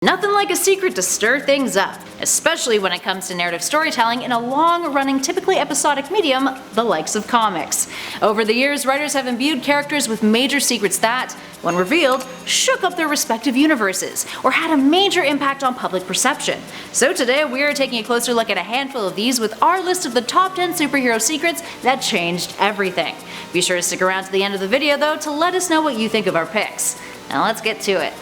Nothing like a secret to stir things up, especially when it comes to narrative storytelling in a long-running, typically episodic medium, the likes of comics. Over the years, writers have imbued characters with major secrets that, when revealed, shook up their respective universes, or had a major impact on public perception. So today we are taking a closer look at a handful of these with our list of the top 10 superhero secrets that changed everything. Be sure to stick around to the end of the video though to let us know what you think of our picks. Now let's get to it.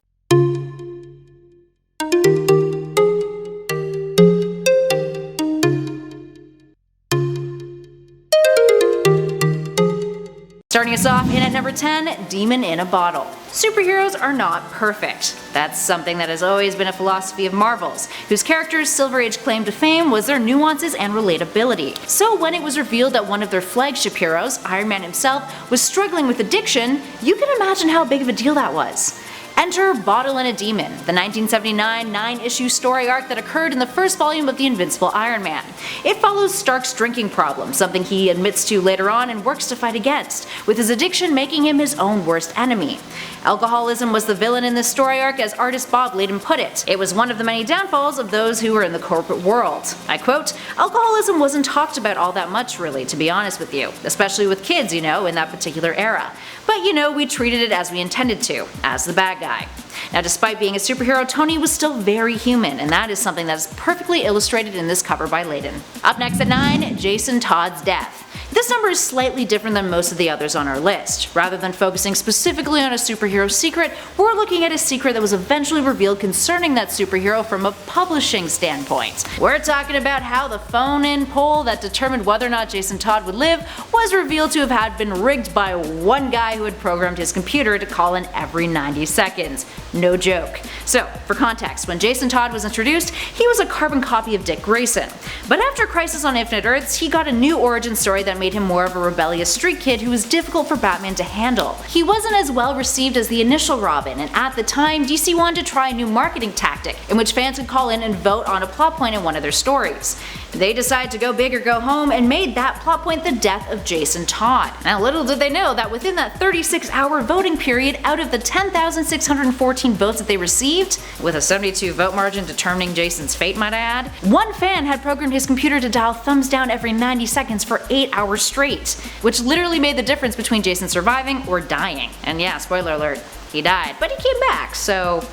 Starting us off in at number 10, Demon in a Bottle. Superheroes are not perfect. That's something that has always been a philosophy of Marvel's, whose characters' Silver Age claim to fame was their nuances and relatability. So when it was revealed that one of their flagship heroes, Iron Man himself, was struggling with addiction, you can imagine how big of a deal that was. Enter Bottle and a Demon, the 1979 9-issue story arc that occurred in the first volume of The Invincible Iron Man. It follows Stark's drinking problem, something he admits to later on and works to fight against, with his addiction making him his own worst enemy. Alcoholism was the villain in this story arc, as artist Bob Layden put it. It was one of the many downfalls of those who were in the corporate world. I quote, "Alcoholism wasn't talked about all that much really, to be honest with you, especially with kids, in that particular era. But we treated it as we intended to, as the bad guy." Now, despite being a superhero, Tony was still very human, and that is something that is perfectly illustrated in this cover by Layden. Up next at 9, Jason Todd's death. This number is slightly different than most of the others on our list. Rather than focusing specifically on a superhero secret, we're looking at a secret that was eventually revealed concerning that superhero from a publishing standpoint. We're talking about how the phone-in poll that determined whether or not Jason Todd would live was revealed to have been rigged by one guy who had programmed his computer to call in every 90 seconds. No joke. So, for context, when Jason Todd was introduced, he was a carbon copy of Dick Grayson. But after Crisis on Infinite Earths, he got a new origin story that made him more of a rebellious street kid who was difficult for Batman to handle. He wasn't as well received as the initial Robin, and at the time, DC wanted to try a new marketing tactic in which fans could call in and vote on a plot point in one of their stories. They decided to go big or go home and made that plot point the death of Jason Todd. Now, little did they know that within that 36-hour voting period, out of the 10,614 votes that they received, with a 72 vote margin determining Jason's fate, might I add, one fan had programmed his computer to dial thumbs down every 90 seconds for 8 hours straight, which literally made the difference between Jason surviving or dying. And yeah, spoiler alert, he died, but he came back, so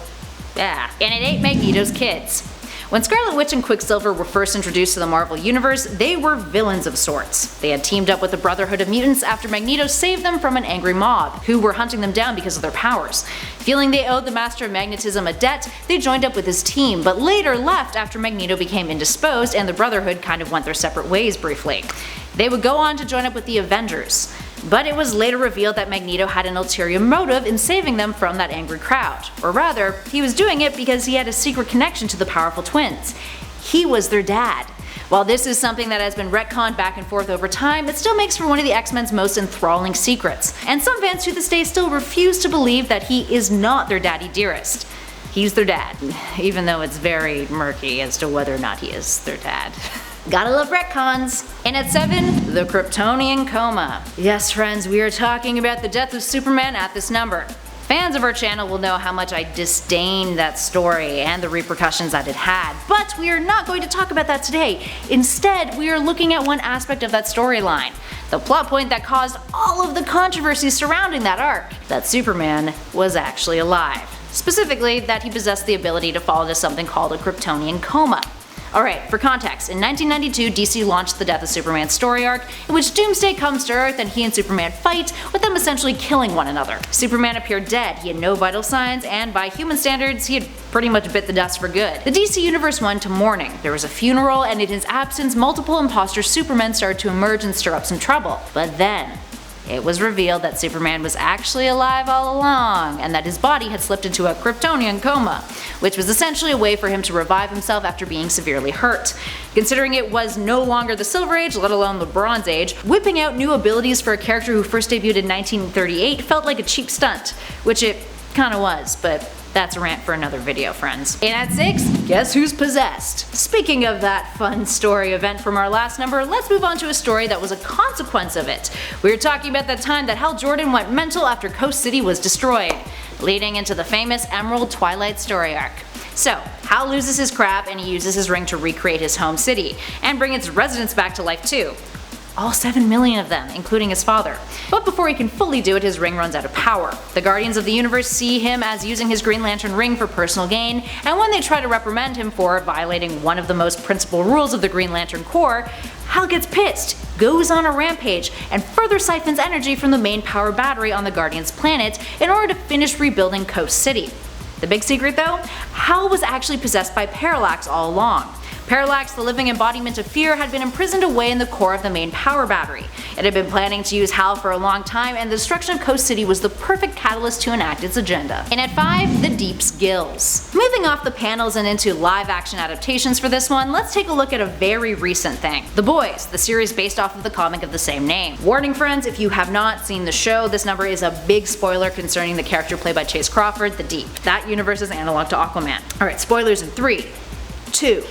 yeah. And it ain't Magneto's kids. When Scarlet Witch and Quicksilver were first introduced to the Marvel Universe, they were villains of sorts. They had teamed up with the Brotherhood of Mutants after Magneto saved them from an angry mob, who were hunting them down because of their powers. Feeling they owed the Master of Magnetism a debt, they joined up with his team, but later left after Magneto became indisposed and the Brotherhood kind of went their separate ways briefly. They would go on to join up with the Avengers. But it was later revealed that Magneto had an ulterior motive in saving them from that angry crowd. Or rather, he was doing it because he had a secret connection to the powerful twins. He was their dad. While this is something that has been retconned back and forth over time, it still makes for one of the X-Men's most enthralling secrets. And some fans to this day still refuse to believe that he is not their daddy dearest. He's their dad, even though it's very murky as to whether or not he is their dad. Gotta love retcons! And at 7, the Kryptonian Coma. Yes friends, we are talking about the death of Superman at this number. Fans of our channel will know how much I disdain that story and the repercussions that it had, but we are not going to talk about that today. Instead, we are looking at one aspect of that storyline. The plot point that caused all of the controversy surrounding that arc. That Superman was actually alive. Specifically, that he possessed the ability to fall into something called a Kryptonian coma. Alright, for context, in 1992 DC launched the Death of Superman story arc, in which Doomsday comes to Earth and he and Superman fight, with them essentially killing one another. Superman appeared dead, he had no vital signs, and by human standards, he had pretty much bit the dust for good. The DC Universe went to mourning, there was a funeral, and in his absence multiple imposter Supermen started to emerge and stir up some trouble. But then, it was revealed that Superman was actually alive all along, and that his body had slipped into a Kryptonian coma, which was essentially a way for him to revive himself after being severely hurt. Considering it was no longer the Silver Age, let alone the Bronze Age, whipping out new abilities for a character who first debuted in 1938 felt like a cheap stunt, which it kinda was, but that's a rant for another video, friends. And at 6, guess who's possessed? Speaking of that fun story event from our last number, let's move on to a story that was a consequence of it. We were talking about the time that Hal Jordan went mental after Coast City was destroyed, leading into the famous Emerald Twilight story arc. So, Hal loses his crap and he uses his ring to recreate his home city, and bring its residents back to life too. All 7 million of them, including his father. But before he can fully do it, his ring runs out of power. The Guardians of the Universe see him as using his Green Lantern ring for personal gain, and when they try to reprimand him for violating one of the most principal rules of the Green Lantern Corps, Hal gets pissed, goes on a rampage, and further siphons energy from the main power battery on the Guardians' planet in order to finish rebuilding Coast City. The big secret though? Hal was actually possessed by Parallax all along. Parallax, the living embodiment of fear, had been imprisoned away in the core of the main power battery. It had been planning to use Hal for a long time, and the destruction of Coast City was the perfect catalyst to enact its agenda. And at 5, The Deep's Gills. Moving off the panels and into live action adaptations for this one, let's take a look at a very recent thing. The Boys, the series based off of the comic of the same name. Warning friends, if you have not seen the show, this number is a big spoiler concerning the character played by Chase Crawford, the Deep. That universe's analog to Aquaman. Alright, spoilers in 3, 2,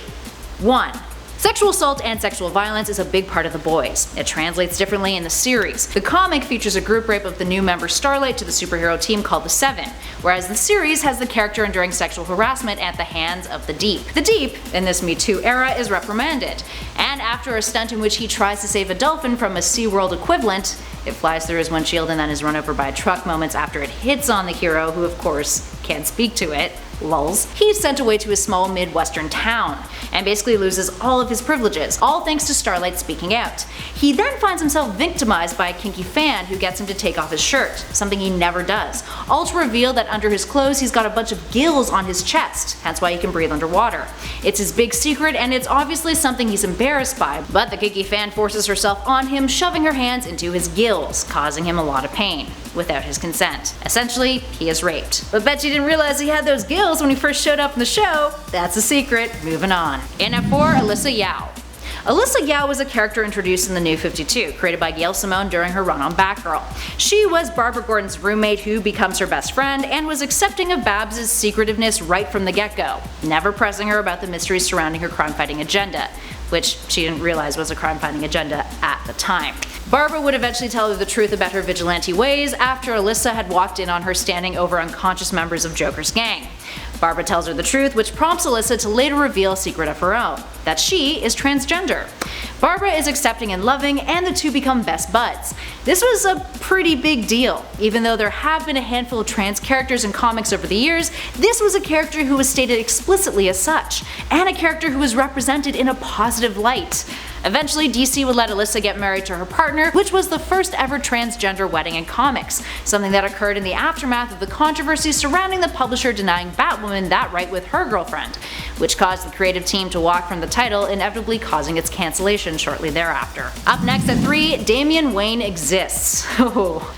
1. Sexual assault and sexual violence is a big part of The Boys. It translates differently in the series. The comic features a group rape of the new member Starlight to the superhero team called the Seven, whereas the series has the character enduring sexual harassment at the hands of the Deep. The Deep, in this Me Too era, is reprimanded, and after a stunt in which he tries to save a dolphin from a SeaWorld equivalent, it flies through his windshield and then is run over by a truck moments after it hits on the hero, who of course can't speak to it. Lulz. He's sent away to a small Midwestern town, and basically loses all of his privileges, all thanks to Starlight speaking out. He then finds himself victimized by a kinky fan who gets him to take off his shirt, something he never does, all to reveal that under his clothes he's got a bunch of gills on his chest, hence why he can breathe underwater. It's his big secret, and it's obviously something he's embarrassed by, but the kinky fan forces herself on him, shoving her hands into his gills, causing him a lot of pain, without his consent. Essentially, he is raped. But bet you didn't realize he had those gills when he first showed up in the show. That's a secret. Moving on. In at 4, Alyssa Yao. Alyssa Yao was a character introduced in the New 52, created by Gail Simone during her run on Batgirl. She was Barbara Gordon's roommate who becomes her best friend, and was accepting of Babs' secretiveness right from the get-go, never pressing her about the mysteries surrounding her crime-fighting agenda, which she didn't realize was a crime-fighting agenda at the time. Barbara would eventually tell her the truth about her vigilante ways after Alyssa had walked in on her standing over unconscious members of Joker's gang. Barbara tells her the truth, which prompts Alyssa to later reveal a secret of her own, that she is transgender. Barbara is accepting and loving, and the two become best buds. This was a pretty big deal. Even though there have been a handful of trans characters in comics over the years, this was a character who was stated explicitly as such, and a character who was represented in a positive light. Eventually, DC would let Alyssa get married to her partner, which was the first ever transgender wedding in comics, something that occurred in the aftermath of the controversy surrounding the publisher denying Batwoman that right with her girlfriend, which caused the creative team to walk from the title, inevitably causing its cancellation shortly thereafter. Up next at 3, Damian Wayne exists.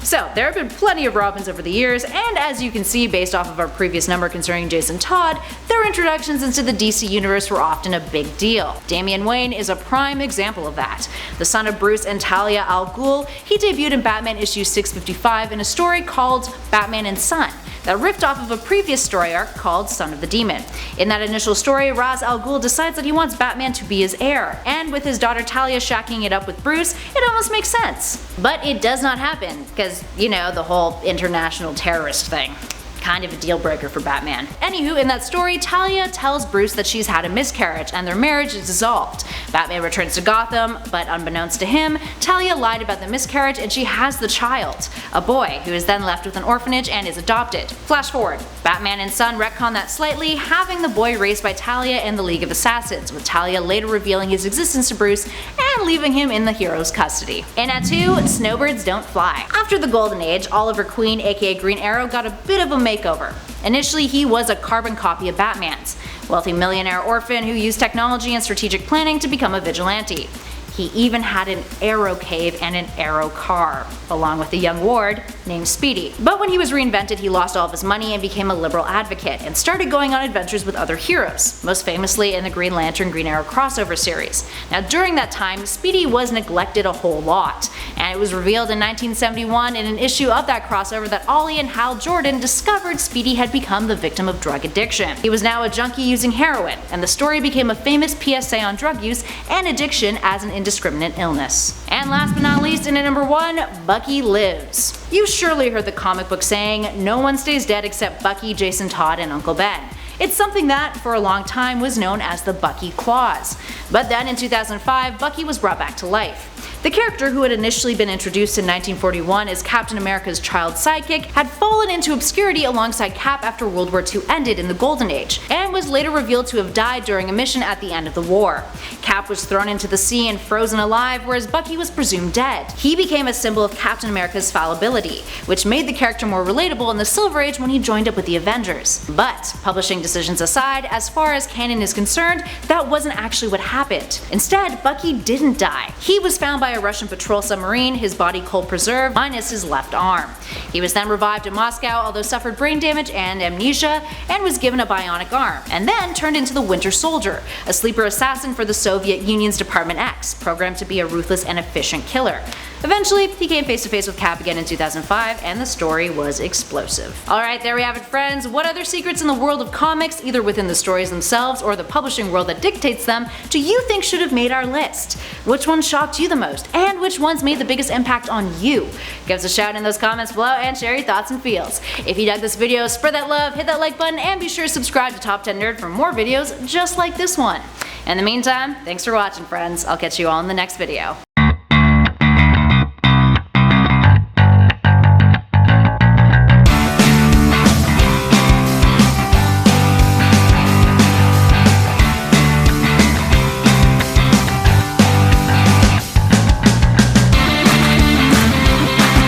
So, there have been plenty of Robins over the years, and as you can see based off of our previous number concerning Jason Todd, their introductions into the DC universe were often a big deal. Damian Wayne is a prime example of that. The son of Bruce and Talia al Ghul, he debuted in Batman issue 655 in a story called Batman and Son, that ripped off of a previous story arc called Son of the Demon. In that initial story, Ra's al Ghul decides that he wants Batman to be his heir, and with his daughter Talia shacking it up with Bruce, it almost makes sense. But it does not happen, because, you know, the whole international terrorist thing. Kind of a deal breaker for Batman. Anywho, in that story, Talia tells Bruce that she's had a miscarriage and their marriage is dissolved. Batman returns to Gotham, but unbeknownst to him, Talia lied about the miscarriage and she has the child, a boy who is then left with an orphanage and is adopted. Flash forward, Batman and Son retcon that slightly, having the boy raised by Talia and the League of Assassins, with Talia later revealing his existence to Bruce and leaving him in the hero's custody. And at 2, Snowbirds Don't Fly. After the Golden Age, Oliver Queen aka Green Arrow got a bit of a makeover. Initially, he was a carbon copy of Batman's, wealthy millionaire orphan who used technology and strategic planning to become a vigilante. He even had an arrow cave and an arrow car, along with a young ward named Speedy. But when he was reinvented, he lost all of his money and became a liberal advocate, and started going on adventures with other heroes, most famously in the Green Lantern Green Arrow crossover series. Now during that time, Speedy was neglected a whole lot, and it was revealed in 1971 in an issue of that crossover that Ollie and Hal Jordan discovered Speedy had become the victim of drug addiction. He was now a junkie using heroin, and the story became a famous PSA on drug use and addiction as an indiscriminate illness. And last but not least, in at number 1, Bucky Lives. You surely heard the comic book saying, "No one stays dead except Bucky, Jason Todd, and Uncle Ben." It's something that, for a long time, was known as the Bucky Clause. But then in 2005, Bucky was brought back to life. The character, who had initially been introduced in 1941 as Captain America's child sidekick, had fallen into obscurity alongside Cap after World War II ended in the Golden Age, and was later revealed to have died during a mission at the end of the war. Cap was thrown into the sea and frozen alive, whereas Bucky was presumed dead. He became a symbol of Captain America's fallibility, which made the character more relatable in the Silver Age when he joined up with the Avengers. But, publishing decisions aside, as far as canon is concerned, that wasn't actually what happened. Instead, Bucky didn't die. He was found by a Russian patrol submarine, his body cold preserved, minus his left arm. He was then revived in Moscow, although suffered brain damage and amnesia, and was given a bionic arm, and then turned into the Winter Soldier, a sleeper assassin for the Soviet Union's Department X, programmed to be a ruthless and efficient killer. Eventually, he came face to face with Cap again in 2005, and the story was explosive. Alright, there we have it, friends. What other secrets in the world of comics, either within the stories themselves or the publishing world that dictates them, do you think should have made our list? Which ones shocked you the most, and which ones made the biggest impact on you? Give us a shout in those comments below and share your thoughts and feels. If you dug this video, spread that love, hit that like button, and be sure to subscribe to Top 10 Nerd for more videos just like this one. In the meantime, thanks for watching, friends. I'll catch you all in the next video.